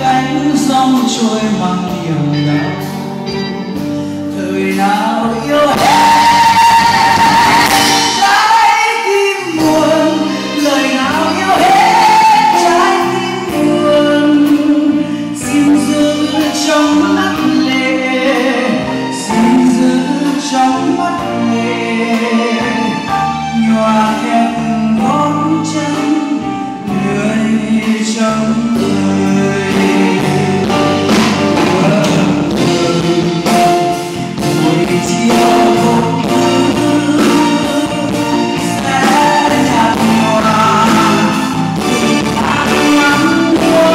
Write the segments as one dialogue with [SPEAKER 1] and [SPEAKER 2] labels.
[SPEAKER 1] cánh sông trôi mang niềm đau. Thời nào yêu hết trái tim buồn, lời nào yêu hết trái tim buồn. Xin giữ trong mắt lệ, xin giữ trong mắt lệ, nhòa theo từng ngón chân người trong đời. Buổi chiều vô tư sẽ nhạt nhòa, tháng ngắm mùa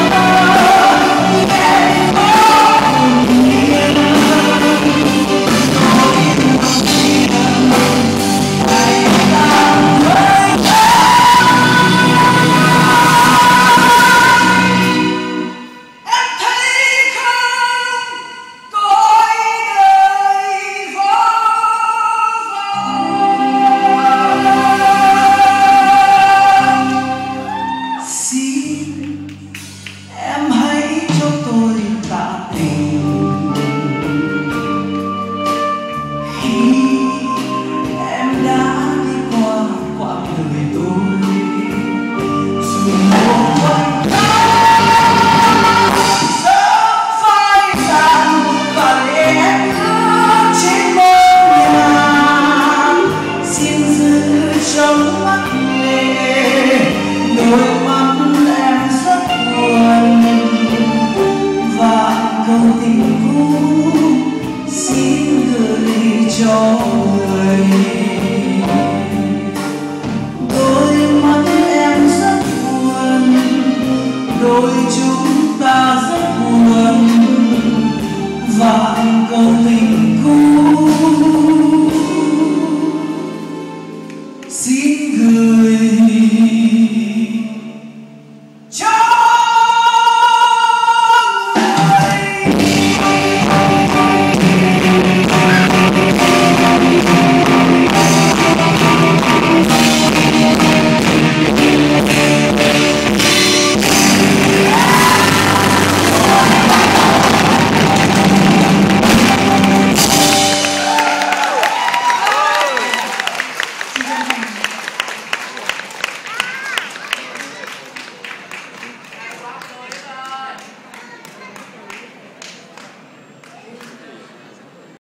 [SPEAKER 1] em có bình yên. Tôi yêu ngày ta mới em thấy không cõi đời vô vọng. Xin em hãy cho tôi tạ tình khi em đã đi qua quãng đời tôi. Dù một quãng sớm phai tàn và để em ướt trên môi nhàn. Xin giữ trong mắt lệ, đôi mắt em rất buồn, và câu tình cũ xin gửi cho người. Đôi mắt em rất buồn, đôi chúng ta rất buồn, và câu tình